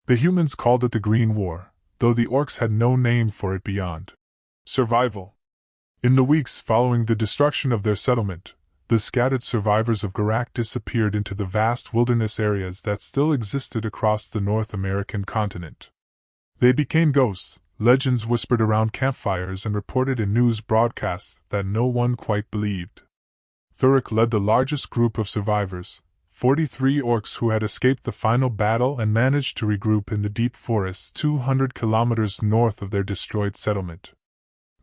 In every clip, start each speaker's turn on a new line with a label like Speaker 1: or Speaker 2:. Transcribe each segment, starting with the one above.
Speaker 1: The humans called it the Green War, though the Orcs had no name for it beyond survival. In the weeks following the destruction of their settlement, the scattered survivors of Galactic disappeared into the vast wilderness areas that still existed across the North American continent. They became ghosts, legends whispered around campfires and reported in news broadcasts that no one quite believed. Thuric led the largest group of survivors, 43 Orcs who had escaped the final battle and managed to regroup in the deep forests 200 kilometers north of their destroyed settlement.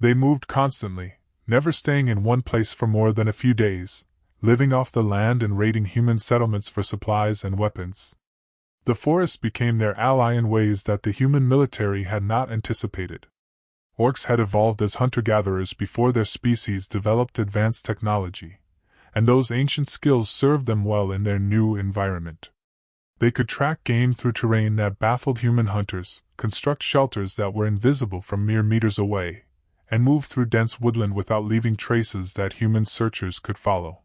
Speaker 1: They moved constantly, never staying in one place for more than a few days, living off the land and raiding human settlements for supplies and weapons. The forest became their ally in ways that the human military had not anticipated. Orcs had evolved as hunter-gatherers before their species developed advanced technology, and those ancient skills served them well in their new environment. They could track game through terrain that baffled human hunters, construct shelters that were invisible from mere meters away, and move through dense woodland without leaving traces that human searchers could follow.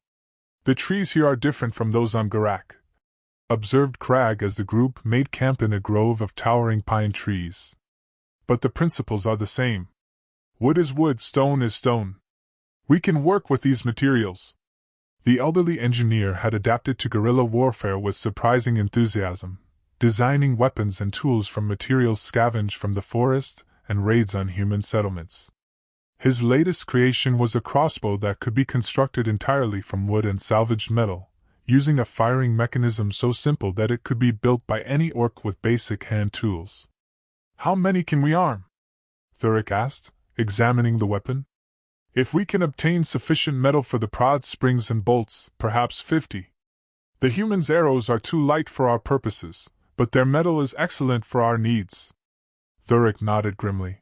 Speaker 1: "The trees here are different from those on Garak," observed Crag as the group made camp in a grove of towering pine trees. "But the principles are the same. Wood is wood, stone is stone. We can work with these materials." The elderly engineer had adapted to guerrilla warfare with surprising enthusiasm, designing weapons and tools from materials scavenged from the forest and raids on human settlements. His latest creation was a crossbow that could be constructed entirely from wood and salvaged metal, using a firing mechanism so simple that it could be built by any orc with basic hand tools. "How many can we arm?" Thuric asked, examining the weapon. "If we can obtain sufficient metal for the prod springs and bolts, perhaps 50. The humans' arrows are too light for our purposes, but their metal is excellent for our needs." Thuric nodded grimly.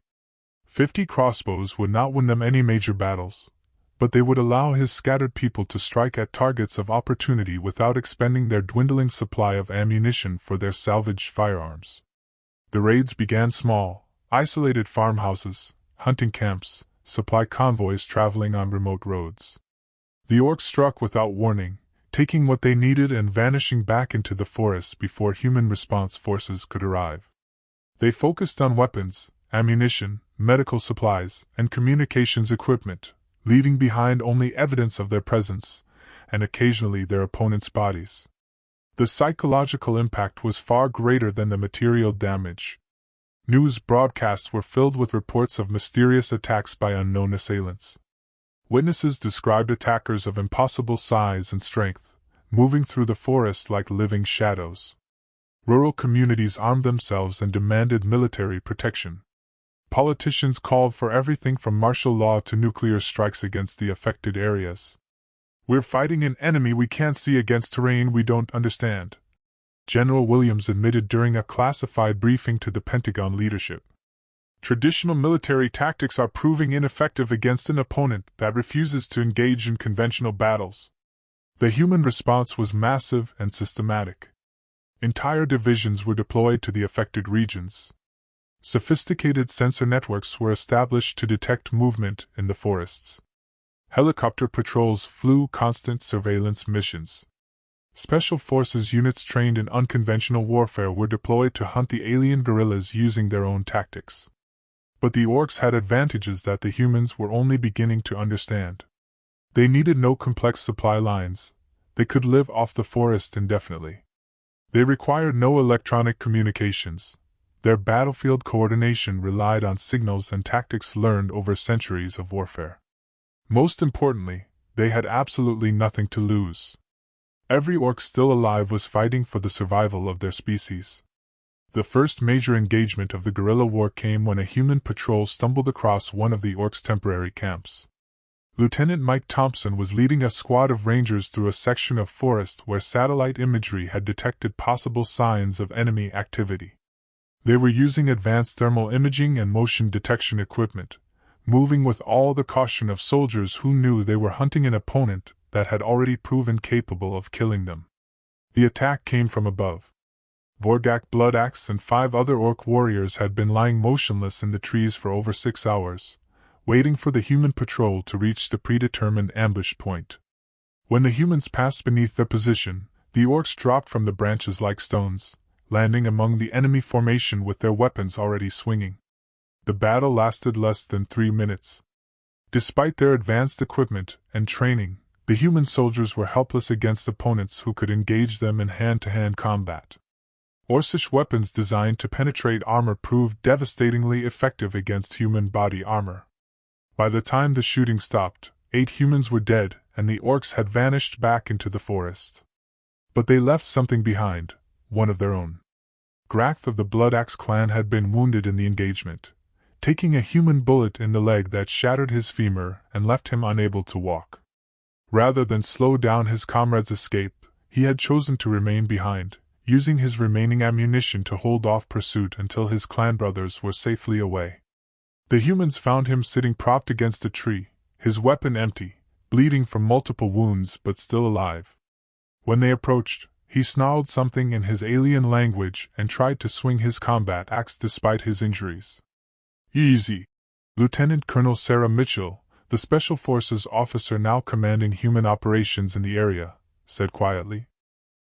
Speaker 1: 50 crossbows would not win them any major battles, but they would allow his scattered people to strike at targets of opportunity without expending their dwindling supply of ammunition for their salvaged firearms. The raids began small, isolated farmhouses, hunting camps, supply convoys traveling on remote roads. The Orcs struck without warning, taking what they needed and vanishing back into the forests before human response forces could arrive. They focused on weapons, ammunition, medical supplies, and communications equipment, leaving behind only evidence of their presence, and occasionally their opponents' bodies. The psychological impact was far greater than the material damage. News broadcasts were filled with reports of mysterious attacks by unknown assailants. Witnesses described attackers of impossible size and strength, moving through the forest like living shadows. Rural communities armed themselves and demanded military protection. Politicians called for everything from martial law to nuclear strikes against the affected areas. "We're fighting an enemy we can't see against terrain we don't understand," General Williams admitted during a classified briefing to the Pentagon leadership. "Traditional military tactics are proving ineffective against an opponent that refuses to engage in conventional battles." The human response was massive and systematic. Entire divisions were deployed to the affected regions. Sophisticated sensor networks were established to detect movement in the forests. Helicopter patrols flew constant surveillance missions. Special forces units trained in unconventional warfare were deployed to hunt the alien guerrillas using their own tactics. But the Orcs had advantages that the humans were only beginning to understand. They needed no complex supply lines. They could live off the forest indefinitely. They required no electronic communications. Their battlefield coordination relied on signals and tactics learned over centuries of warfare. Most importantly, they had absolutely nothing to lose. Every orc still alive was fighting for the survival of their species. The first major engagement of the guerrilla war came when a human patrol stumbled across one of the Orcs' temporary camps. Lieutenant Mike Thompson was leading a squad of rangers through a section of forest where satellite imagery had detected possible signs of enemy activity. They were using advanced thermal imaging and motion detection equipment, moving with all the caution of soldiers who knew they were hunting an opponent that had already proven capable of killing them. The attack came from above. Vorgak Bloodaxe and 5 other orc warriors had been lying motionless in the trees for over 6 hours, waiting for the human patrol to reach the predetermined ambush point. When the humans passed beneath their position, the orcs dropped from the branches like stones, landing among the enemy formation with their weapons already swinging. The battle lasted less than 3 minutes. Despite their advanced equipment and training, the human soldiers were helpless against opponents who could engage them in hand-to-hand combat. Orcish weapons designed to penetrate armor proved devastatingly effective against human body armor. By the time the shooting stopped, 8 humans were dead, and the orcs had vanished back into the forest. But they left something behind, one of their own. Grath of the Blood Axe clan had been wounded in the engagement, taking a human bullet in the leg that shattered his femur and left him unable to walk. Rather than slow down his comrades' escape, he had chosen to remain behind, using his remaining ammunition to hold off pursuit until his clan brothers were safely away. The humans found him sitting propped against a tree, his weapon empty, bleeding from multiple wounds but still alive. When they approached, he snarled something in his alien language and tried to swing his combat axe despite his injuries. "Easy." Lieutenant Colonel Sarah Mitchell, the Special Forces officer now commanding human operations in the area, said quietly.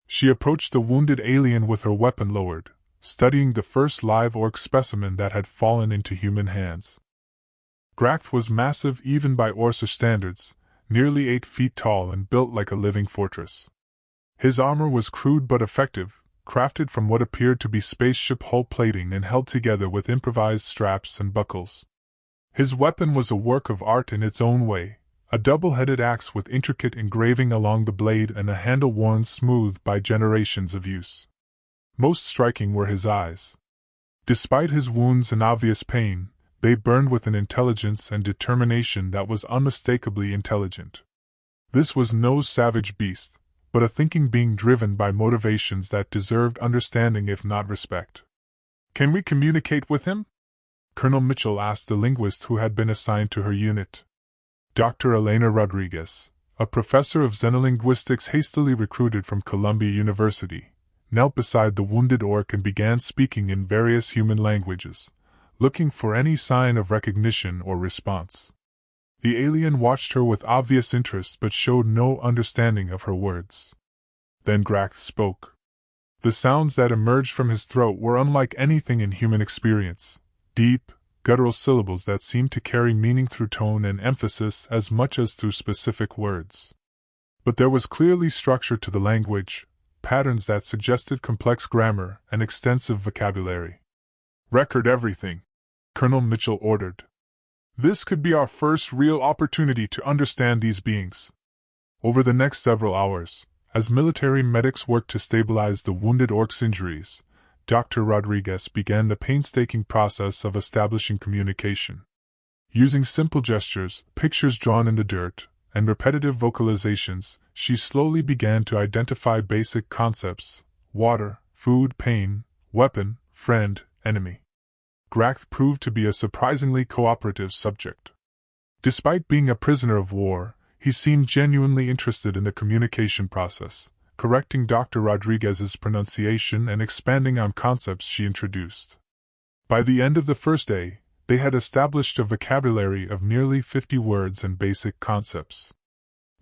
Speaker 1: She approached the wounded alien with her weapon lowered, studying the first live orc specimen that had fallen into human hands. Grath was massive even by Orcish standards, nearly 8 feet tall and built like a living fortress. His armor was crude but effective, crafted from what appeared to be spaceship hull plating and held together with improvised straps and buckles. His weapon was a work of art in its own way, a double-headed axe with intricate engraving along the blade and a handle worn smooth by generations of use. Most striking were his eyes. Despite his wounds and obvious pain, they burned with an intelligence and determination that was unmistakably intelligent. This was no savage beast, but a thinking being driven by motivations that deserved understanding if not respect. "Can we communicate with him?" Colonel Mitchell asked the linguist who had been assigned to her unit. Dr. Elena Rodriguez, a professor of xenolinguistics hastily recruited from Columbia University, knelt beside the wounded orc and began speaking in various human languages, looking for any sign of recognition or response. The alien watched her with obvious interest but showed no understanding of her words. Then Grath spoke. The sounds that emerged from his throat were unlike anything in human experience, deep, guttural syllables that seemed to carry meaning through tone and emphasis as much as through specific words. But there was clearly structure to the language, patterns that suggested complex grammar and extensive vocabulary. "Record everything," Colonel Mitchell ordered. "This could be our first real opportunity to understand these beings." Over the next several hours, as military medics worked to stabilize the wounded orc's injuries, Dr. Rodriguez began the painstaking process of establishing communication. Using simple gestures, pictures drawn in the dirt, and repetitive vocalizations, she slowly began to identify basic concepts: water, food, pain, weapon, friend, enemy. Grath proved to be a surprisingly cooperative subject. Despite being a prisoner of war, he seemed genuinely interested in the communication process, correcting Dr. Rodriguez's pronunciation and expanding on concepts she introduced. By the end of the first day, they had established a vocabulary of nearly 50 words and basic concepts.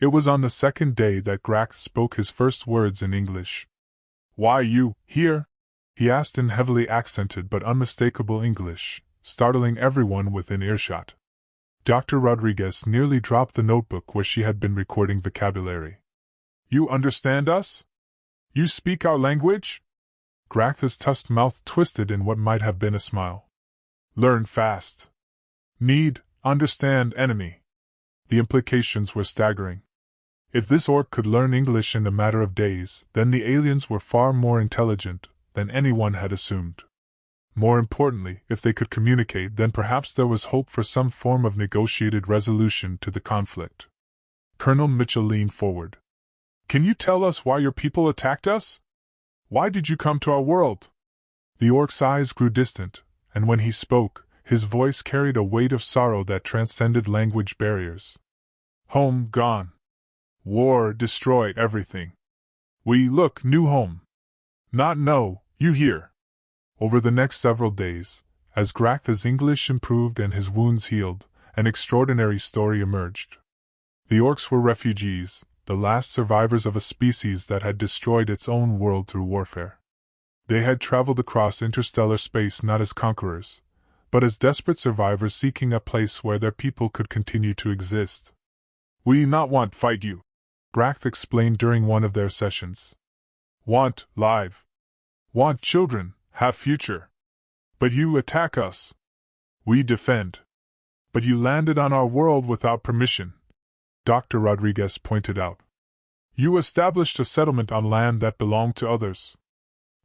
Speaker 1: It was on the second day that Grath spoke his first words in English. "Why you here?" he asked in heavily accented but unmistakable English, startling everyone within earshot. Dr. Rodriguez nearly dropped the notebook where she had been recording vocabulary. "You understand us? You speak our language?" Grath's tusked mouth twisted in what might have been a smile. "Learn fast. Need, understand enemy." The implications were staggering. If this orc could learn English in a matter of days, then the aliens were far more intelligent than anyone had assumed. More importantly, if they could communicate, then perhaps there was hope for some form of negotiated resolution to the conflict. Colonel Mitchell leaned forward. "Can you tell us why your people attacked us? Why did you come to our world?" The orc's eyes grew distant, and when he spoke, his voice carried a weight of sorrow that transcended language barriers. "Home gone. War destroyed everything. We look new home. Not know, you hear." Over the next several days, as Grath's English improved and his wounds healed, an extraordinary story emerged. The orcs were refugees, the last survivors of a species that had destroyed its own world through warfare. They had traveled across interstellar space not as conquerors, but as desperate survivors seeking a place where their people could continue to exist. "We not want fight you," Grath explained during one of their sessions. "Want live. Want children, have future. But you attack us. We defend. But you landed on our world without permission," Dr. Rodriguez pointed out. "You established a settlement on land that belonged to others."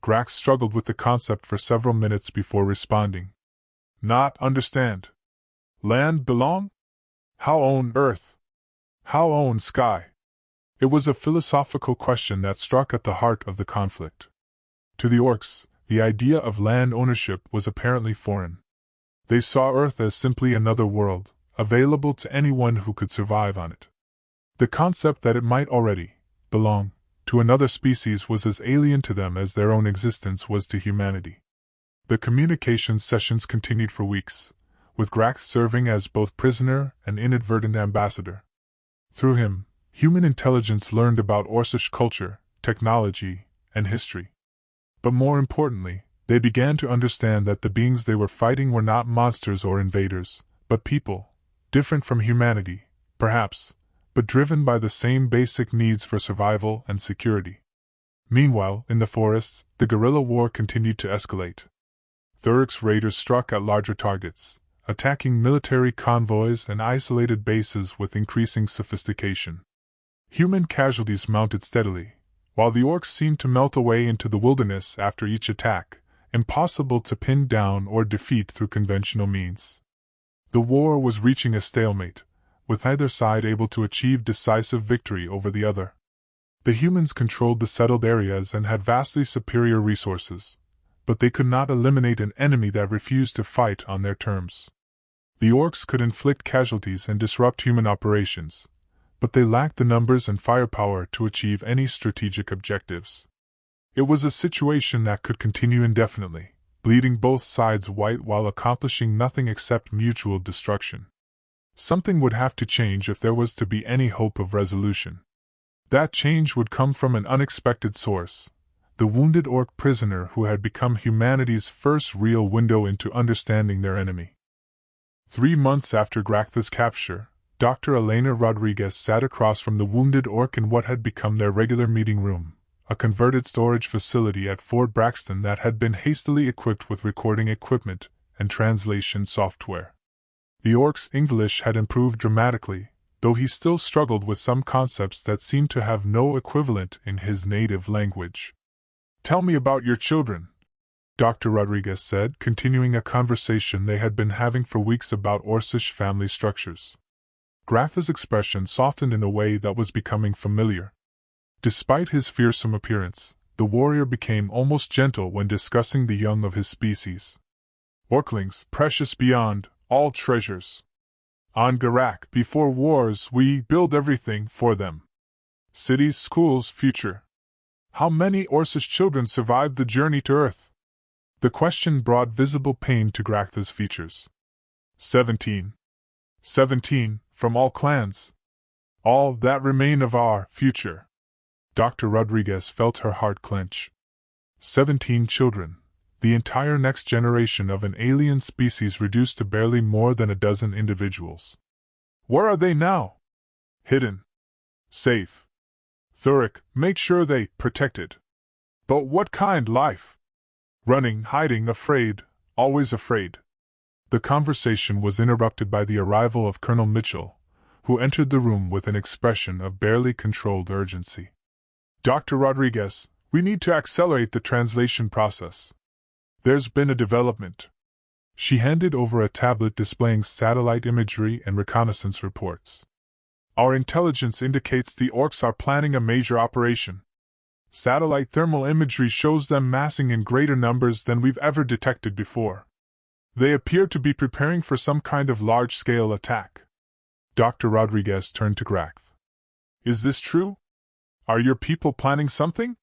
Speaker 1: Grax struggled with the concept for several minutes before responding. "Not understand. Land belong? How own Earth? How own sky?" It was a philosophical question that struck at the heart of the conflict. To the Orcs, the idea of land ownership was apparently foreign. They saw Earth as simply another world, available to anyone who could survive on it. The concept that it might already belong to another species was as alien to them as their own existence was to humanity. The communications sessions continued for weeks, with Grax serving as both prisoner and inadvertent ambassador. Through him, human intelligence learned about Orcish culture, technology, and history. But more importantly, they began to understand that the beings they were fighting were not monsters or invaders, but people, different from humanity, perhaps, but driven by the same basic needs for survival and security. Meanwhile, in the forests, the guerrilla war continued to escalate. Thurik's raiders struck at larger targets, attacking military convoys and isolated bases with increasing sophistication. Human casualties mounted steadily, while the Orcs seemed to melt away into the wilderness after each attack, impossible to pin down or defeat through conventional means. The war was reaching a stalemate, with neither side able to achieve decisive victory over the other. The humans controlled the settled areas and had vastly superior resources, but they could not eliminate an enemy that refused to fight on their terms. The Orcs could inflict casualties and disrupt human operations, but they lacked the numbers and firepower to achieve any strategic objectives. It was a situation that could continue indefinitely, bleeding both sides white while accomplishing nothing except mutual destruction. Something would have to change if there was to be any hope of resolution. That change would come from an unexpected source: the wounded Orc prisoner who had become humanity's first real window into understanding their enemy. 3 months after Grachtha's capture, Dr. Elena Rodriguez sat across from the wounded Orc in what had become their regular meeting room, a converted storage facility at Fort Braxton that had been hastily equipped with recording equipment and translation software. The Orc's English had improved dramatically, though he still struggled with some concepts that seemed to have no equivalent in his native language. "Tell me about your children," Dr. Rodriguez said, continuing a conversation they had been having for weeks about Orcish family structures. Grachtha's expression softened in a way that was becoming familiar. Despite his fearsome appearance, the warrior became almost gentle when discussing the young of his species. "Orclings, precious beyond all treasures. On Garak, before wars, we build everything for them. Cities, schools, future. How many Orcish children survived the journey to Earth?" The question brought visible pain to Grachtha's features. 17. 17, from all clans. All that remain of our future. Dr. Rodriguez felt her heart clench. 17 children. The entire next generation of an alien species reduced to barely more than a dozen individuals. Where are they now? Hidden. Safe. Thurik, make sure they protected. But what kind life? Running, hiding, afraid, always afraid. The conversation was interrupted by the arrival of Colonel Mitchell, who entered the room with an expression of barely controlled urgency. "Dr. Rodriguez, we need to accelerate the translation process. There's been a development." She handed over a tablet displaying satellite imagery and reconnaissance reports. "Our intelligence indicates the Orcs are planning a major operation. Satellite thermal imagery shows them massing in greater numbers than we've ever detected before. They appear to be preparing for some kind of large-scale attack." Dr. Rodriguez turned to Gracht. "Is this true? Are your people planning something?"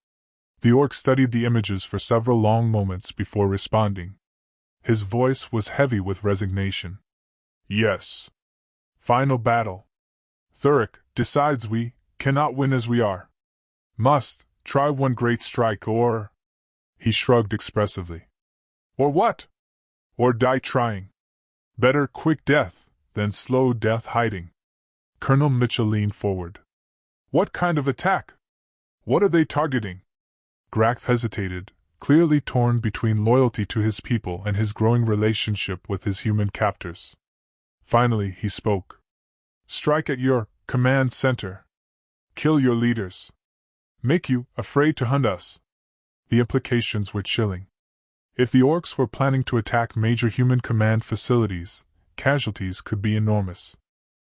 Speaker 1: The Orc studied the images for several long moments before responding. His voice was heavy with resignation. "Yes. Final battle. Thurik decides we cannot win as we are. Must try one great strike or..." He shrugged expressively. Or what? Or die trying. Better quick death than slow death hiding. Colonel Mitchell leaned forward. What kind of attack? What are they targeting? Grath hesitated, clearly torn between loyalty to his people and his growing relationship with his human captors. Finally, he spoke. Strike at your command center. Kill your leaders. Make you afraid to hunt us. The implications were chilling. If the Orcs were planning to attack major human command facilities, casualties could be enormous.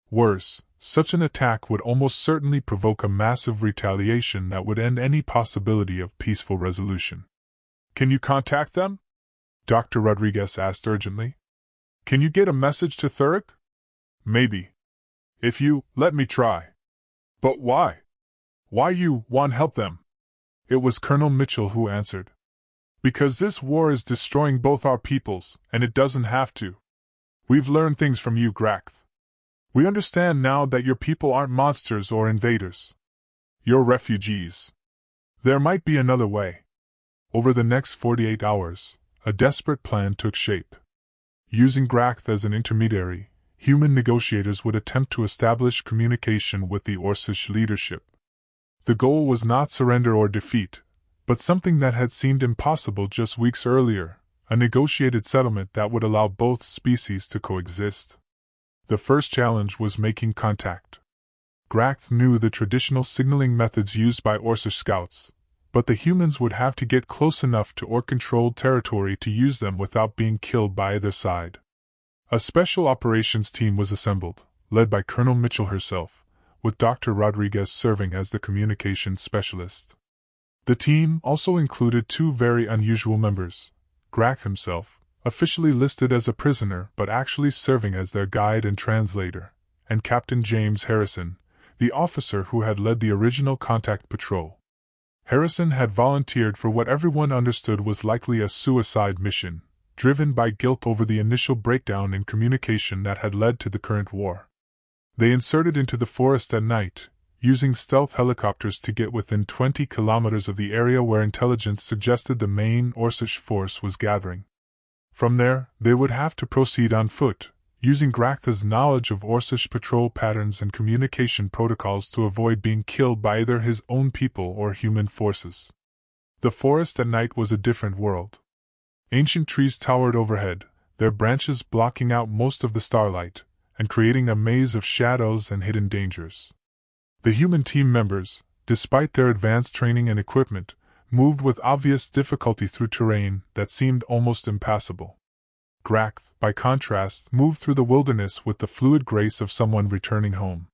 Speaker 1: Worse, such an attack would almost certainly provoke a massive retaliation that would end any possibility of peaceful resolution. Can you contact them? Dr. Rodriguez asked urgently. Can you get a message to Thurek? Maybe. If you let me try. But why? Why you want help them? It was Colonel Mitchell who answered. Because this war is destroying both our peoples, and it doesn't have to. We've learned things from you, Grath. We understand now that your people aren't monsters or invaders. You're refugees. There might be another way. Over the next 48 hours, a desperate plan took shape. Using Grath as an intermediary, human negotiators would attempt to establish communication with the Orcish leadership. The goal was not surrender or defeat, but something that had seemed impossible just weeks earlier, a negotiated settlement that would allow both species to coexist. The first challenge was making contact. Grath knew the traditional signaling methods used by Orcish scouts, but the humans would have to get close enough to Orc-controlled territory to use them without being killed by either side. A special operations team was assembled, led by Colonel Mitchell herself, with Dr. Rodriguez serving as the communications specialist. The team also included two very unusual members, Grath himself, officially listed as a prisoner but actually serving as their guide and translator, and Captain James Harrison, the officer who had led the original contact patrol. Harrison had volunteered for what everyone understood was likely a suicide mission, driven by guilt over the initial breakdown in communication that had led to the current war. They inserted into the forest at night, using stealth helicopters to get within 20 kilometers of the area where intelligence suggested the main Orcish force was gathering. From there, they would have to proceed on foot, using Grath's knowledge of Orcish patrol patterns and communication protocols to avoid being killed by either his own people or human forces. The forest at night was a different world. Ancient trees towered overhead, their branches blocking out most of the starlight, and creating a maze of shadows and hidden dangers. The human team members, despite their advanced training and equipment, moved with obvious difficulty through terrain that seemed almost impassable. Grath, by contrast, moved through the wilderness with the fluid grace of someone returning home.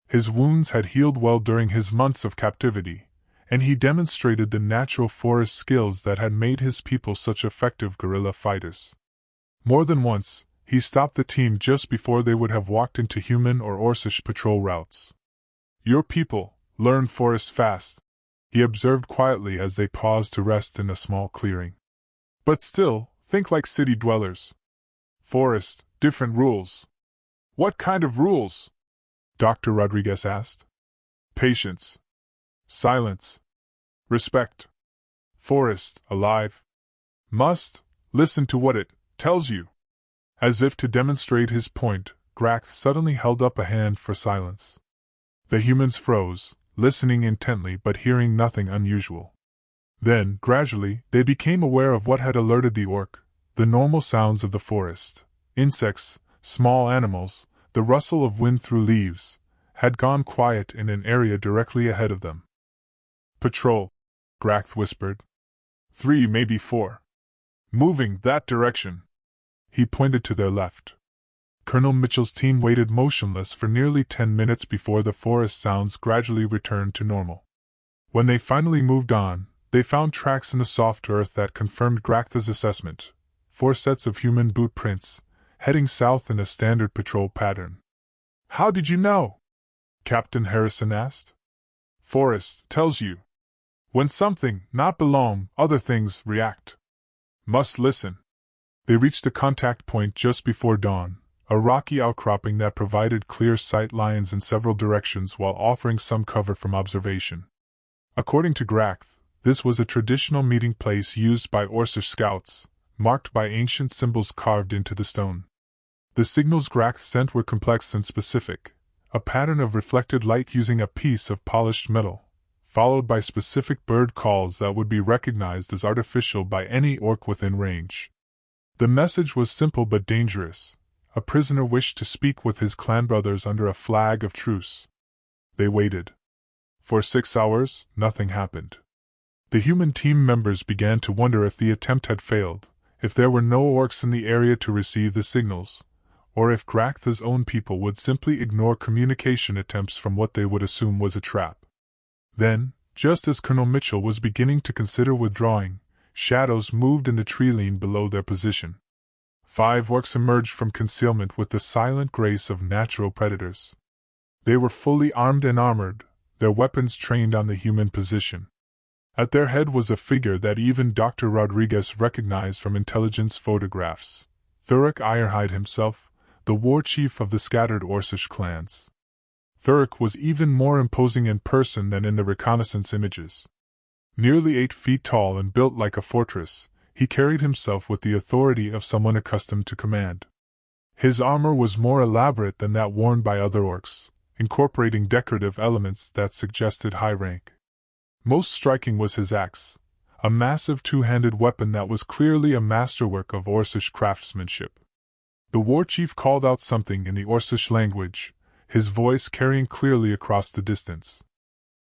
Speaker 1: His wounds had healed well during his months of captivity, and he demonstrated the natural forest skills that had made his people such effective guerrilla fighters. More than once, he stopped the team just before they would have walked into human or Orcish patrol routes. Your people learn forest fast, he observed quietly as they paused to rest in a small clearing. But still, think like city dwellers. Forest, different rules. What kind of rules? Dr. Rodriguez asked. Patience. Silence. Respect. Forest, alive. Must listen to what it tells you. As if to demonstrate his point, Grath suddenly held up a hand for silence. The humans froze, listening intently but hearing nothing unusual. Then, gradually, they became aware of what had alerted the Orc, the normal sounds of the forest. Insects, small animals, the rustle of wind through leaves, had gone quiet in an area directly ahead of them. Patrol, Grath whispered. 3, maybe 4. Moving that direction. He pointed to their left. Colonel Mitchell's team waited motionless for nearly 10 minutes before the forest sounds gradually returned to normal. When they finally moved on, they found tracks in the soft earth that confirmed Grath's assessment. 4 sets of human boot prints, heading south in a standard patrol pattern. How did you know? Captain Harrison asked. Forest tells you. When something not belong, other things react. Must listen. They reached the contact point just before dawn, a rocky outcropping that provided clear sight lines in several directions while offering some cover from observation. According to Grath, This was a traditional meeting place used by Orcish scouts, marked by ancient symbols carved into the stone. The signals Grath sent were complex and specific, a pattern of reflected light using a piece of polished metal, followed by specific bird calls that would be recognized as artificial by any orc within range. The message was simple but dangerous. A prisoner wished to speak with his clan brothers under a flag of truce. They waited. For 6 hours, nothing happened. The human team members began to wonder if the attempt had failed, if there were no orcs in the area to receive the signals, or if Grath's own people would simply ignore communication attempts from what they would assume was a trap. Then, just as Colonel Mitchell was beginning to consider withdrawing, shadows moved in the tree line below their position. 5 orcs emerged from concealment with the silent grace of natural predators. They were fully armed and armored, their weapons trained on the human position. At their head was a figure that even Dr. Rodriguez recognized from intelligence photographs, Thuric Ironhide himself, the war chief of the scattered Orcish clans. Thuric was even more imposing in person than in the reconnaissance images. Nearly 8 feet tall and built like a fortress, he carried himself with the authority of someone accustomed to command. His armor was more elaborate than that worn by other orcs, incorporating decorative elements that suggested high rank. Most striking was his axe, a massive two-handed weapon that was clearly a masterwork of Orcish craftsmanship. The war chief called out something in the Orcish language, his voice carrying clearly across the distance.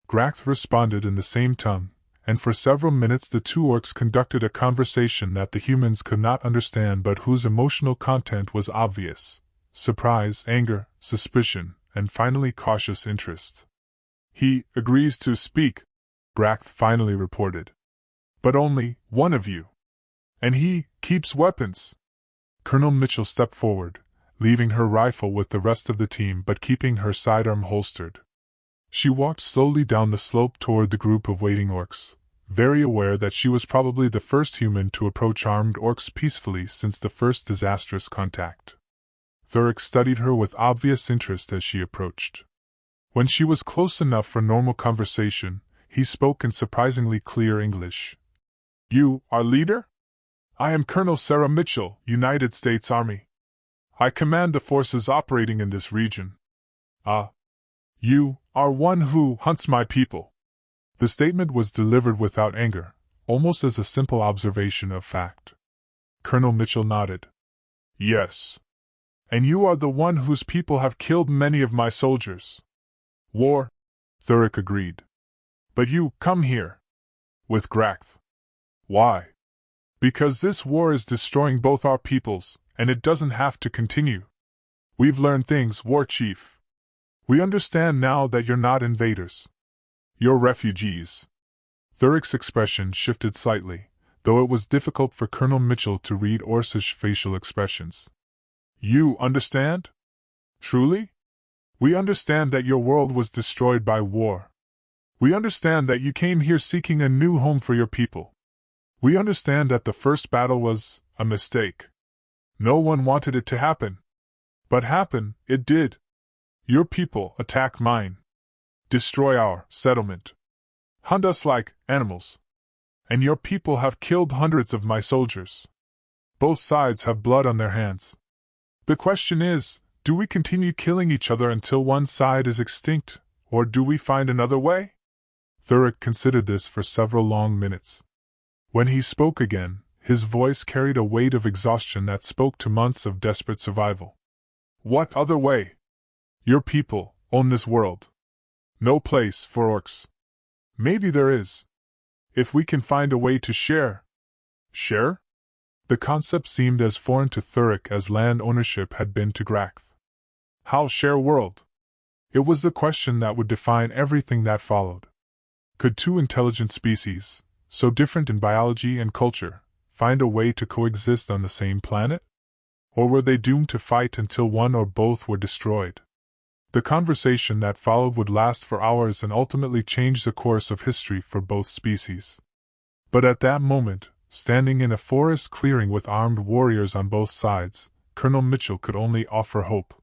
Speaker 1: Grath responded in the same tongue, and for several minutes the 2 orcs conducted a conversation that the humans could not understand but whose emotional content was obvious: surprise, anger, suspicion, and finally cautious interest. "He agrees to speak," Grath finally reported. "But only one of you. And he keeps weapons." Colonel Mitchell stepped forward, leaving her rifle with the rest of the team but keeping her sidearm holstered. She walked slowly down the slope toward the group of waiting orcs, very aware that she was probably the first human to approach armed orcs peacefully since the first disastrous contact. Thuric studied her with obvious interest as she approached. When she was close enough for normal conversation, he spoke in surprisingly clear English. "You, our leader? I am Colonel Sarah Mitchell, United States Army. I command the forces operating in this region. You are one who hunts my people." The statement was delivered without anger, almost as a simple observation of fact. Colonel Mitchell nodded. "Yes. And you are the one whose people have killed many of my soldiers." "War," Thuric agreed. "But you come here with Grath. Why?" "Because this war is destroying both our peoples, and it doesn't have to continue. We've learned things, War Chief. We understand now that you're not invaders. You're refugees." Thuric's expression shifted slightly, though it was difficult for Colonel Mitchell to read Orcish facial expressions. "You understand? Truly? We understand that your world was destroyed by war. We understand that you came here seeking a new home for your people. We understand that the first battle was a mistake. No one wanted it to happen. But happen, it did. Your people attack mine. Destroy our settlement. Hunt us like animals. And your people have killed hundreds of my soldiers. Both sides have blood on their hands. The question is, do we continue killing each other until one side is extinct, or do we find another way?" Thuric considered this for several long minutes. When he spoke again, his voice carried a weight of exhaustion that spoke to months of desperate survival. "What other way? Your people own this world. No place for orcs. Maybe there is. If we can find a way to share." "Share?" The concept seemed as foreign to Thuric as land ownership had been to Grath. "How share world?" It was the question that would define everything that followed. Could 2 intelligent species, so different in biology and culture, find a way to coexist on the same planet? Or were they doomed to fight until one or both were destroyed? The conversation that followed would last for hours and ultimately change the course of history for both species. But at that moment, standing in a forest clearing with armed warriors on both sides, Colonel Mitchell could only offer hope.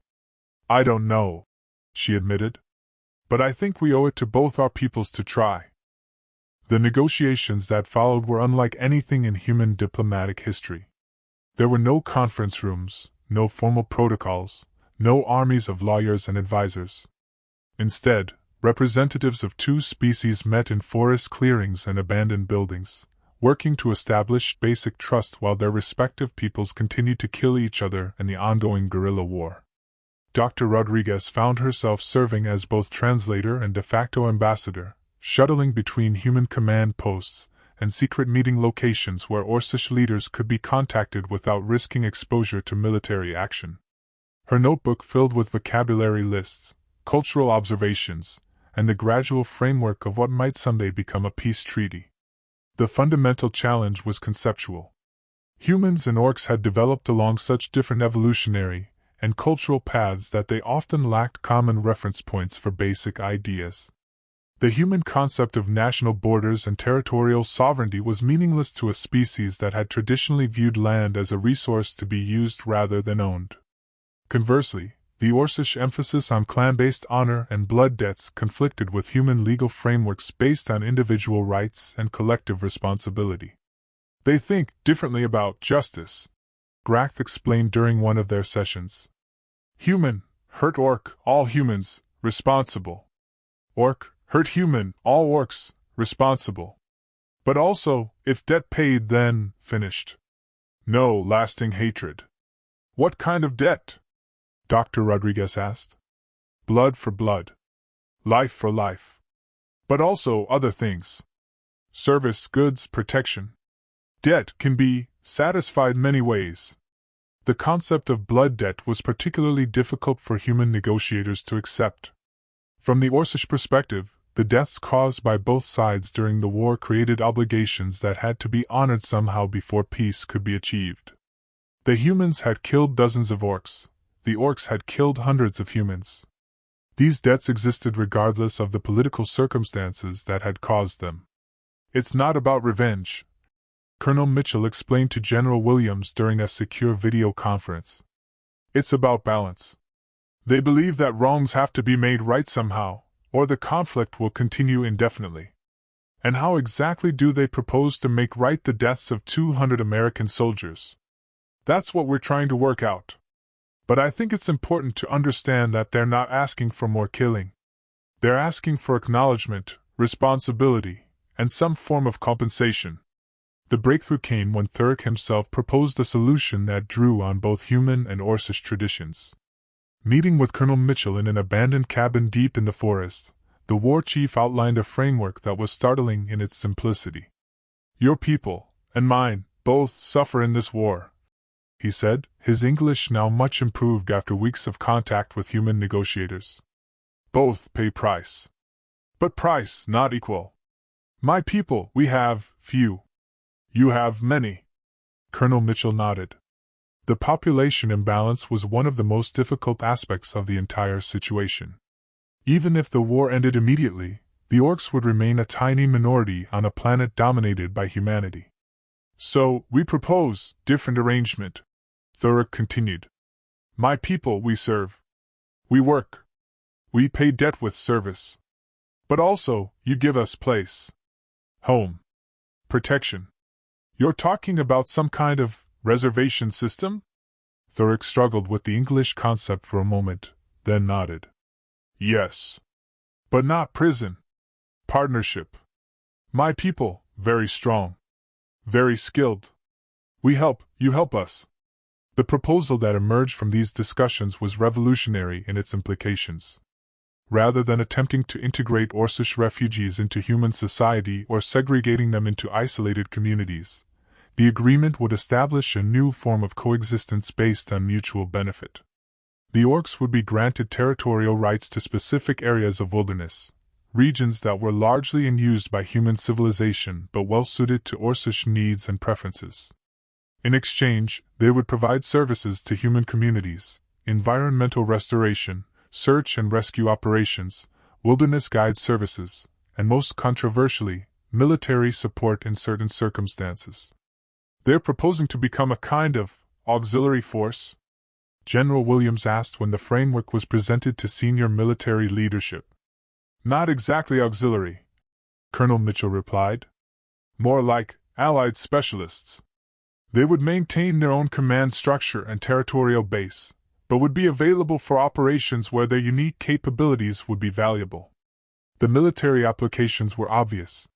Speaker 1: "I don't know," she admitted. "But I think we owe it to both our peoples to try." The negotiations that followed were unlike anything in human diplomatic history. There were no conference rooms, no formal protocols, no armies of lawyers and advisors. Instead, representatives of two species met in forest clearings and abandoned buildings, working to establish basic trust while their respective peoples continued to kill each other in the ongoing guerrilla war. Dr. Rodriguez found herself serving as both translator and de facto ambassador, shuttling between human command posts and secret meeting locations where Orcish leaders could be contacted without risking exposure to military action. Her notebook filled with vocabulary lists, cultural observations, and the gradual framework of what might someday become a peace treaty. The fundamental challenge was conceptual. Humans and orcs had developed along such different evolutionary and cultural paths that they often lacked common reference points for basic ideas. The human concept of national borders and territorial sovereignty was meaningless to a species that had traditionally viewed land as a resource to be used rather than owned. Conversely, the Orcish emphasis on clan-based honor and blood debts conflicted with human legal frameworks based on individual rights and collective responsibility. They think differently about justice, Grath explained during one of their sessions. Human, hurt orc, all humans, responsible. Orc, hurt human, all orcs, responsible. But also, if debt paid then, finished. No lasting hatred. What kind of debt? Dr. Rodriguez asked. Blood for blood. Life for life. But also other things. Service, goods, protection. Debt can be satisfied many ways. The concept of blood debt was particularly difficult for human negotiators to accept. From the Orcish perspective, the deaths caused by both sides during the war created obligations that had to be honored somehow before peace could be achieved. The humans had killed dozens of orcs. The orcs had killed hundreds of humans. These debts existed regardless of the political circumstances that had caused them. It's not about revenge, Colonel Mitchell explained to General Williams during a secure video conference. It's about balance. They believe that wrongs have to be made right somehow, or the conflict will continue indefinitely. And how exactly do they propose to make right the deaths of 200 American soldiers? That's what we're trying to work out. But I think it's important to understand that they're not asking for more killing. They're asking for acknowledgement, responsibility, and some form of compensation. The breakthrough came when Thurk himself proposed a solution that drew on both human and Orcish traditions. Meeting with Colonel Mitchell in an abandoned cabin deep in the forest, the war chief outlined a framework that was startling in its simplicity. Your people, and mine, both suffer in this war, he said, his English now much improved after weeks of contact with human negotiators. Both pay price. But price not equal. My people, we have few. You have many. Colonel Mitchell nodded. The population imbalance was one of the most difficult aspects of the entire situation. Even if the war ended immediately, the Orcs would remain a tiny minority on a planet dominated by humanity. So, we propose different arrangement, Thurk continued. My people we serve. We work. We pay debt with service. But also, you give us place. Home. Protection. You're talking about some kind of reservation system? Thurk struggled with the English concept for a moment, then nodded. Yes. But not prison. Partnership. My people, very strong. Very skilled. We help, you help us. The proposal that emerged from these discussions was revolutionary in its implications. Rather than attempting to integrate Orcish refugees into human society or segregating them into isolated communities, the agreement would establish a new form of coexistence based on mutual benefit. The Orcs would be granted territorial rights to specific areas of wilderness, regions that were largely unused by human civilization but well suited to Orcish needs and preferences. In exchange, they would provide services to human communities, environmental restoration, search and rescue operations, wilderness guide services, and most controversially, military support in certain circumstances. They're proposing to become a kind of auxiliary force? General Williams asked when the framework was presented to senior military leadership. Not exactly auxiliary, Colonel Mitchell replied. More like Allied specialists. They would maintain their own command structure and territorial base, but would be available for operations where their unique capabilities would be valuable. The military applications were obvious.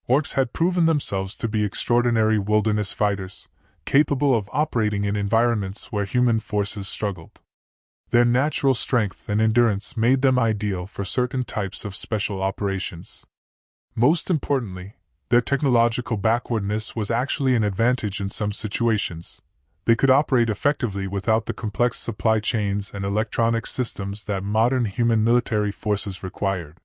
Speaker 1: Orcs had proven themselves to be extraordinary wilderness fighters, capable of operating in environments where human forces struggled. Their natural strength and endurance made them ideal for certain types of special operations. Most importantly, their technological backwardness was actually an advantage in some situations. They could operate effectively without the complex supply chains and electronic systems that modern human military forces required.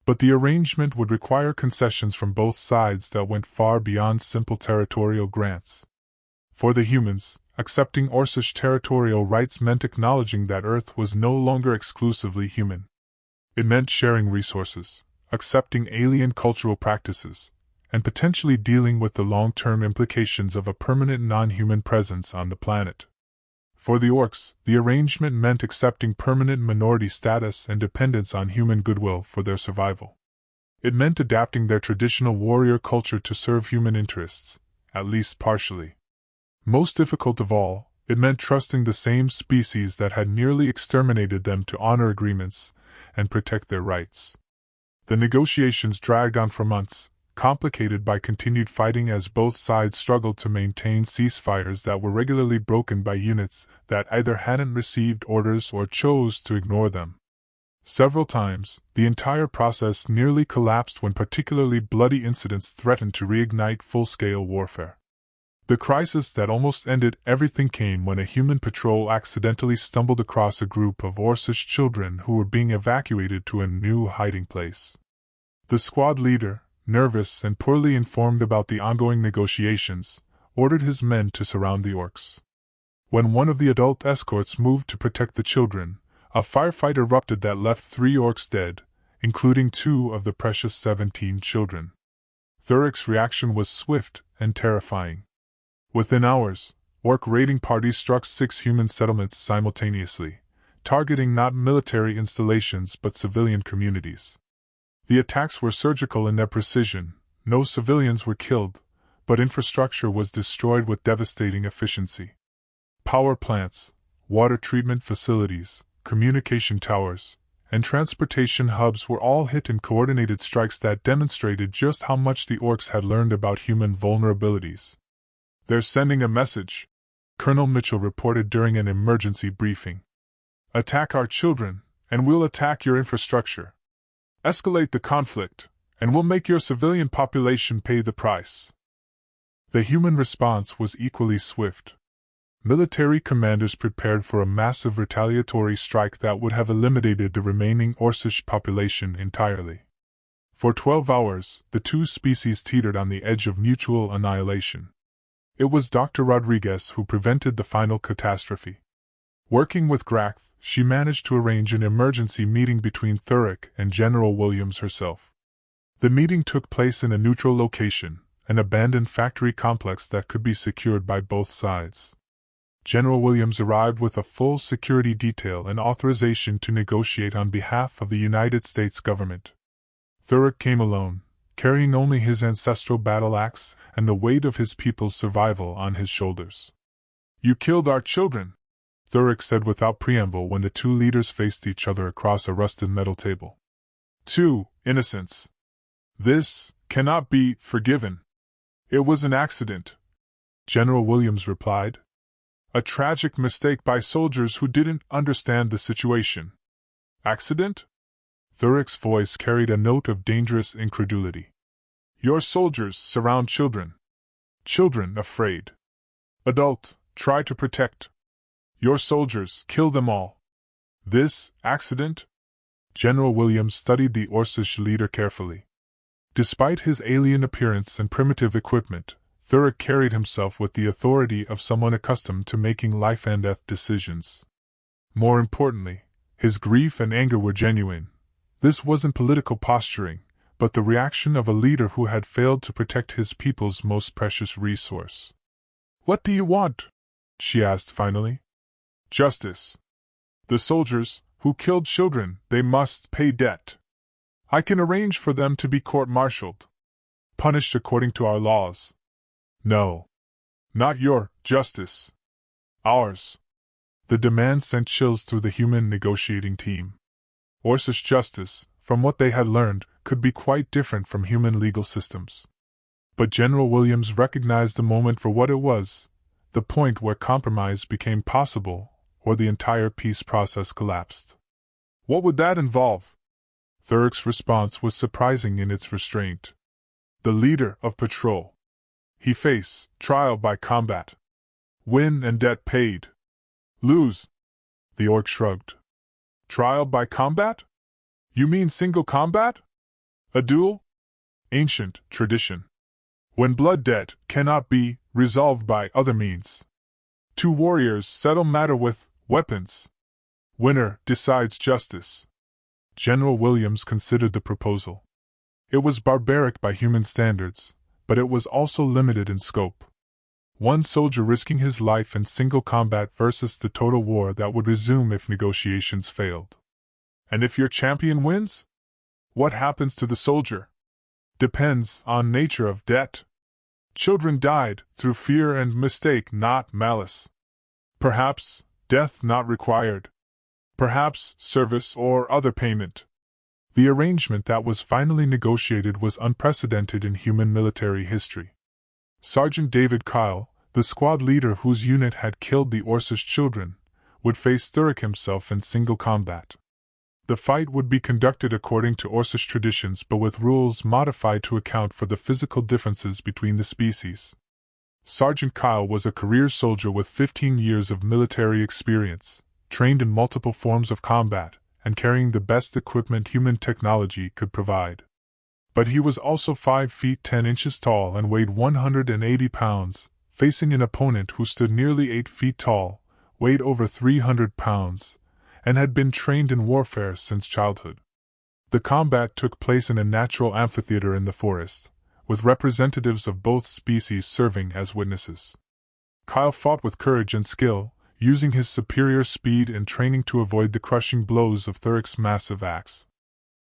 Speaker 1: But the arrangement would require concessions from both sides that went far beyond simple territorial grants. For the humans, accepting Orcish territorial rights meant acknowledging that Earth was no longer exclusively human. It meant sharing resources, accepting alien cultural practices, and potentially dealing with the long-term implications of a permanent non-human presence on the planet. For the Orcs, the arrangement meant accepting permanent minority status and dependence on human goodwill for their survival. It meant adapting their traditional warrior culture to serve human interests, at least partially. Most difficult of all, it meant trusting the same species that had nearly exterminated them to honor agreements and protect their rights. The negotiations dragged on for months, complicated by continued fighting as both sides struggled to maintain ceasefires that were regularly broken by units that either hadn't received orders or chose to ignore them. Several times, the entire process nearly collapsed when particularly bloody incidents threatened to reignite full-scale warfare. The crisis that almost ended everything came when a human patrol accidentally stumbled across a group of Orcish children who were being evacuated to a new hiding place. The squad leader, nervous and poorly informed about the ongoing negotiations, ordered his men to surround the Orcs. When one of the adult escorts moved to protect the children, a firefight erupted that left 3 Orcs dead, including 2 of the precious 17 children. Thurik's reaction was swift and terrifying. Within hours, Orc raiding parties struck 6 human settlements simultaneously, targeting not military installations but civilian communities. The attacks were surgical in their precision. No civilians were killed, but infrastructure was destroyed with devastating efficiency. Power plants, water treatment facilities, communication towers, and transportation hubs were all hit in coordinated strikes that demonstrated just how much the Orcs had learned about human vulnerabilities. "They're sending a message," Colonel Mitchell reported during an emergency briefing. "Attack our children, and we'll attack your infrastructure. Escalate the conflict, and we'll make your civilian population pay the price." The human response was equally swift. Military commanders prepared for a massive retaliatory strike that would have eliminated the remaining Orcish population entirely. For 12 hours, the two species teetered on the edge of mutual annihilation. It was Dr. Rodriguez who prevented the final catastrophe. Working with Grath, she managed to arrange an emergency meeting between Thurik and General Williams herself. The meeting took place in a neutral location, an abandoned factory complex that could be secured by both sides. General Williams arrived with a full security detail and authorization to negotiate on behalf of the United States government. Thurik came alone, carrying only his ancestral battle axe and the weight of his people's survival on his shoulders. "You killed our children," Thurik said without preamble when the two leaders faced each other across a rusted metal table. "2 innocents. This cannot be forgiven." "It was an accident," General Williams replied. "A tragic mistake by soldiers who didn't understand the situation." "Accident?" Thurik's voice carried a note of dangerous incredulity. "Your soldiers surround children. Children afraid. Adult, try to protect. Your soldiers kill them all. This accident?" General Williams studied the Orcish leader carefully. Despite his alien appearance and primitive equipment, Thurik carried himself with the authority of someone accustomed to making life-and-death decisions. More importantly, his grief and anger were genuine. This wasn't political posturing, but the reaction of a leader who had failed to protect his people's most precious resource. "What do you want?" she asked finally. "Justice. The soldiers, who killed children, they must pay debt. I can arrange for them to be court-martialed, punished according to our laws. No. Not your justice. Ours. The demand sent chills through the human negotiating team. Orcish justice, from what they had learned, could be quite different from human legal systems. But General Williams recognized the moment for what it was, the point where compromise became possible, or the entire peace process collapsed. What would that involve? Thurik's response was surprising in its restraint. The leader of patrol. He face trial by combat. Win and debt paid. Lose. The orc shrugged. Trial by combat? You mean single combat? A duel? Ancient tradition. When blood debt cannot be resolved by other means. Two warriors settle matter with weapons. Winner decides justice. General Williams considered the proposal. It was barbaric by human standards, but it was also limited in scope. One soldier risking his life in single combat versus the total war that would resume if negotiations failed. And if your champion wins? What happens to the soldier? Depends on nature of debt. Children died through fear and mistake, not malice. Perhaps death not required. Perhaps service or other payment. The arrangement that was finally negotiated was unprecedented in human military history. Sergeant David Kyle, the squad leader whose unit had killed the Orcish children, would face Thurik himself in single combat. The fight would be conducted according to Orcish traditions but with rules modified to account for the physical differences between the species. Sergeant Kyle was a career soldier with 15 years of military experience, trained in multiple forms of combat, and carrying the best equipment human technology could provide. But he was also 5 feet 10 inches tall and weighed 180 pounds, facing an opponent who stood nearly 8 feet tall, weighed over 300 pounds, and had been trained in warfare since childhood. The combat took place in a natural amphitheater in the forest, with representatives of both species serving as witnesses. Kyle fought with courage and skill, using his superior speed and training to avoid the crushing blows of Thurik's massive axe.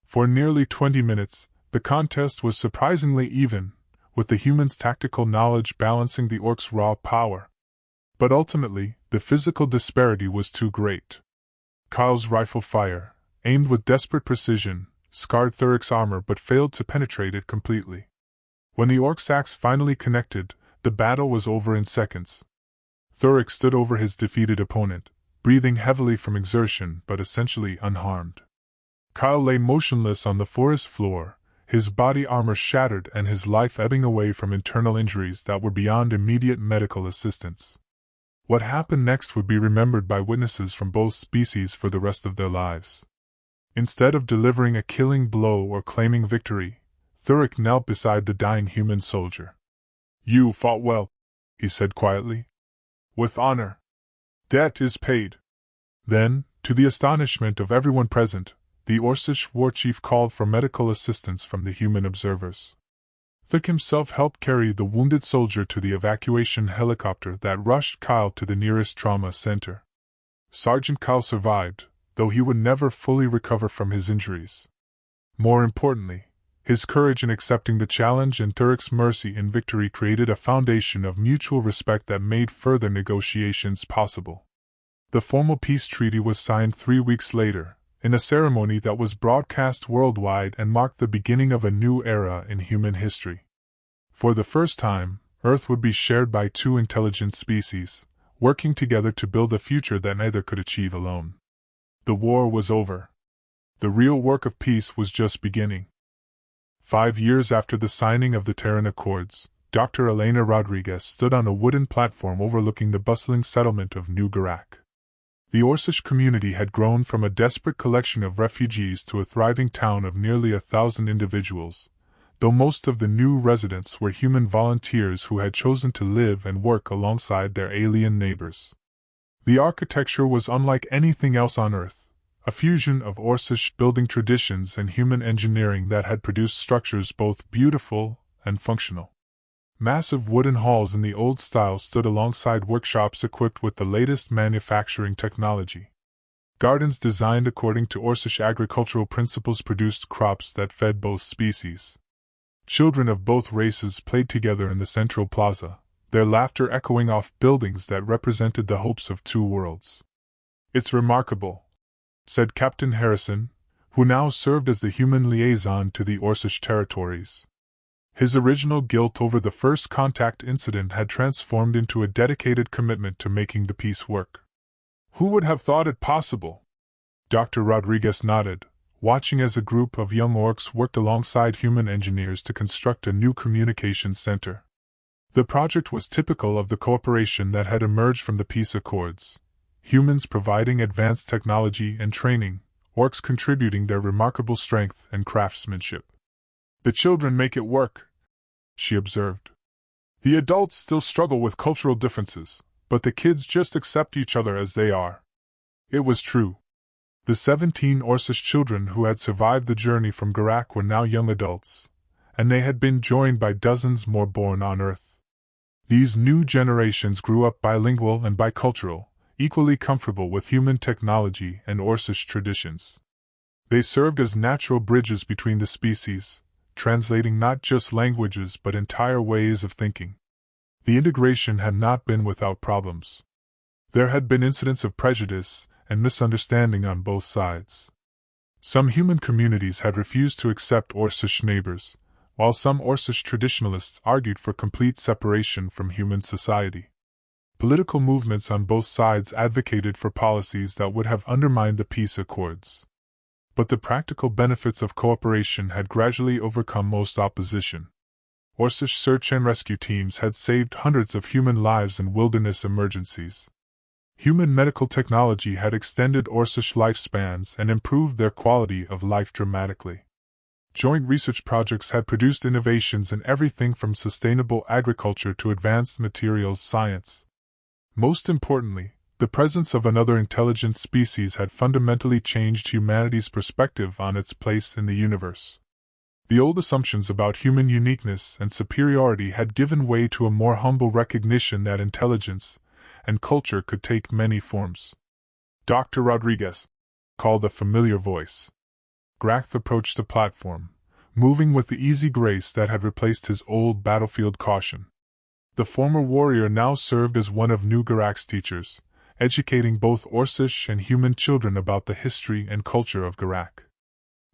Speaker 1: For nearly 20 minutes, the contest was surprisingly even, with the humans' tactical knowledge balancing the orcs' raw power. But ultimately, the physical disparity was too great. Kyle's rifle fire, aimed with desperate precision, scarred Thurik's armor but failed to penetrate it completely. When the orc's axe finally connected, the battle was over in seconds. Thurik stood over his defeated opponent, breathing heavily from exertion but essentially unharmed. Kyle lay motionless on the forest floor, his body armor shattered and his life ebbing away from internal injuries that were beyond immediate medical assistance. What happened next would be remembered by witnesses from both species for the rest of their lives. Instead of delivering a killing blow or claiming victory, Thurik knelt beside the dying human soldier. "You fought well," he said quietly. "With honor. Debt is paid." Then, to the astonishment of everyone present, the Orcish war chief called for medical assistance from the human observers. Thurik himself helped carry the wounded soldier to the evacuation helicopter that rushed Kyle to the nearest trauma center. Sergeant Kyle survived, though he would never fully recover from his injuries. More importantly, his courage in accepting the challenge and Thurik's mercy in victory created a foundation of mutual respect that made further negotiations possible. The formal peace treaty was signed 3 weeks later, in a ceremony that was broadcast worldwide and marked the beginning of a new era in human history. For the first time, Earth would be shared by 2 intelligent species, working together to build a future that neither could achieve alone. The war was over. The real work of peace was just beginning. 5 years after the signing of the Terran Accords, Dr. Elena Rodriguez stood on a wooden platform overlooking the bustling settlement of New Galactic. The Orcish community had grown from a desperate collection of refugees to a thriving town of nearly 1,000 individuals, though most of the new residents were human volunteers who had chosen to live and work alongside their alien neighbors. The architecture was unlike anything else on Earth, a fusion of Orcish building traditions and human engineering that had produced structures both beautiful and functional. Massive wooden halls in the old style stood alongside workshops equipped with the latest manufacturing technology. Gardens designed according to Orcish agricultural principles produced crops that fed both species. Children of both races played together in the central plaza, their laughter echoing off buildings that represented the hopes of two worlds. "It's remarkable," said Captain Harrison, who now served as the human liaison to the Orcish territories. His original guilt over the first contact incident had transformed into a dedicated commitment to making the peace work. "Who would have thought it possible?" Dr. Rodriguez nodded, watching as a group of young orcs worked alongside human engineers to construct a new communications center. The project was typical of the cooperation that had emerged from the peace accords, humans providing advanced technology and training, orcs contributing their remarkable strength and craftsmanship. "The children make it work," she observed. "The adults still struggle with cultural differences, but the kids just accept each other as they are." It was true. The 17 Orcish children who had survived the journey from Garak were now young adults, and they had been joined by dozens more born on Earth. These new generations grew up bilingual and bicultural, equally comfortable with human technology and Orcish traditions. They served as natural bridges between the species, translating not just languages but entire ways of thinking. The integration had not been without problems. There had been incidents of prejudice and misunderstanding on both sides. Some human communities had refused to accept Orcish neighbors, while some Orcish traditionalists argued for complete separation from human society. Political movements on both sides advocated for policies that would have undermined the peace accords. But the practical benefits of cooperation had gradually overcome most opposition. Orcish search and rescue teams had saved hundreds of human lives in wilderness emergencies. Human medical technology had extended Orcish lifespans and improved their quality of life dramatically. Joint research projects had produced innovations in everything from sustainable agriculture to advanced materials science. Most importantly, the presence of another intelligent species had fundamentally changed humanity's perspective on its place in the universe. The old assumptions about human uniqueness and superiority had given way to a more humble recognition that intelligence and culture could take many forms. "Dr. Rodriguez," called a familiar voice. Grath approached the platform, moving with the easy grace that had replaced his old battlefield caution. The former warrior now served as one of New Garak's teachers, educating both Orcish and human children about the history and culture of Garak.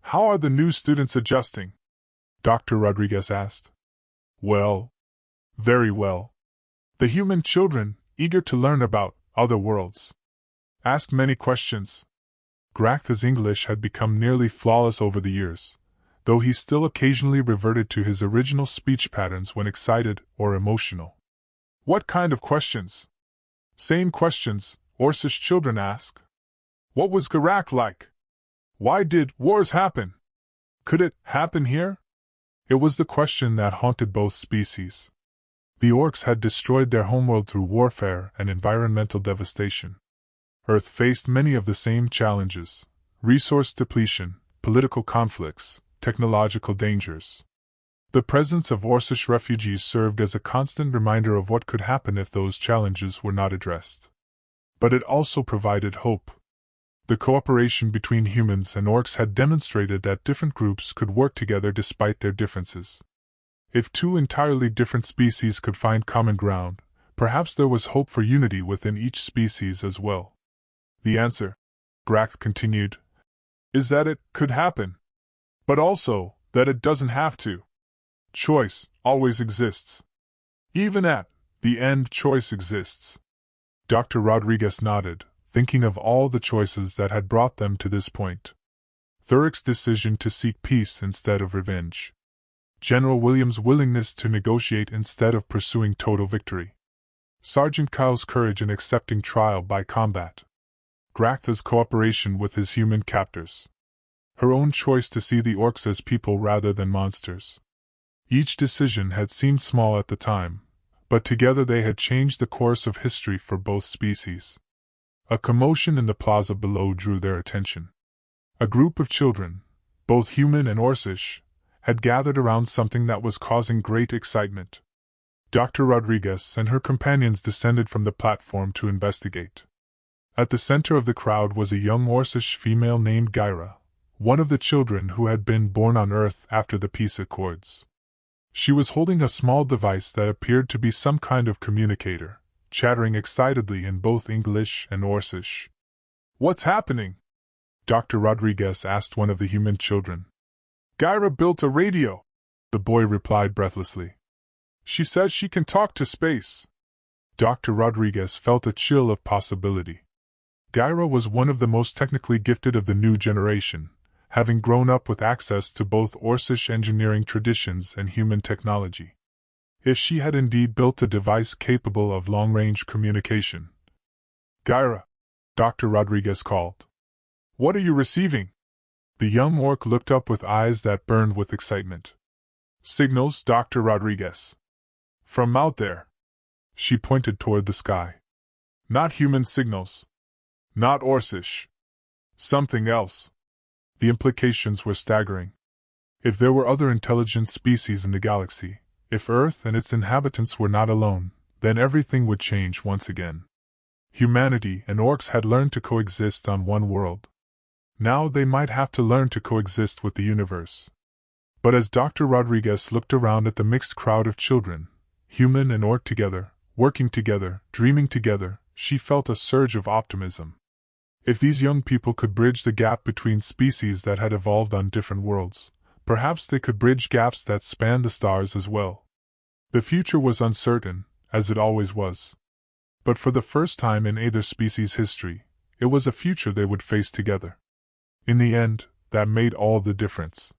Speaker 1: "How are the new students adjusting?" Dr. Rodriguez asked. "Well. Very well. The human children, eager to learn about other worlds, asked many questions." Grath's English had become nearly flawless over the years, though he still occasionally reverted to his original speech patterns when excited or emotional. "What kind of questions?" "Same questions Orcish children ask. What was Garak like? Why did wars happen? Could it happen here?" It was the question that haunted both species. The Orcs had destroyed their homeworld through warfare and environmental devastation. Earth faced many of the same challenges: resource depletion, political conflicts, technological dangers. The presence of Orcish refugees served as a constant reminder of what could happen if those challenges were not addressed. But it also provided hope. The cooperation between humans and orcs had demonstrated that different groups could work together despite their differences. If two entirely different species could find common ground, perhaps there was hope for unity within each species as well. "The answer," Grath continued, "is that it could happen. But also, that it doesn't have to. Choice always exists. Even at the end, choice exists." Dr. Rodriguez nodded, thinking of all the choices that had brought them to this point. Thurik's decision to seek peace instead of revenge. General William's willingness to negotiate instead of pursuing total victory. Sergeant Kyle's courage in accepting trial by combat. Grath's cooperation with his human captors. Her own choice to see the orcs as people rather than monsters. Each decision had seemed small at the time, but together they had changed the course of history for both species. A commotion in the plaza below drew their attention. A group of children, both human and Orcish, had gathered around something that was causing great excitement. Dr. Rodriguez and her companions descended from the platform to investigate. At the center of the crowd was a young Orcish female named Gyra, one of the children who had been born on Earth after the peace accords. She was holding a small device that appeared to be some kind of communicator, chattering excitedly in both English and Orcish. "What's happening?" Dr. Rodriguez asked one of the human children. "Gyra built a radio," the boy replied breathlessly. "She says she can talk to space." Dr. Rodriguez felt a chill of possibility. Gyra was one of the most technically gifted of the new generation, having grown up with access to both Orcish engineering traditions and human technology. If she had indeed built a device capable of long-range communication. "Gyra," Dr. Rodriguez called. "What are you receiving?" The young orc looked up with eyes that burned with excitement. "Signals, Dr. Rodriguez. From out there." She pointed toward the sky. "Not human signals. Not Orcish. Something else." The implications were staggering. If there were other intelligent species in the galaxy, if Earth and its inhabitants were not alone, then everything would change once again. Humanity and Orcs had learned to coexist on one world. Now they might have to learn to coexist with the universe. But as Dr. Rodriguez looked around at the mixed crowd of children, human and Orc together, working together, dreaming together, she felt a surge of optimism. If these young people could bridge the gap between species that had evolved on different worlds, perhaps they could bridge gaps that spanned the stars as well. The future was uncertain, as it always was. But for the first time in either species' history, it was a future they would face together. In the end, that made all the difference.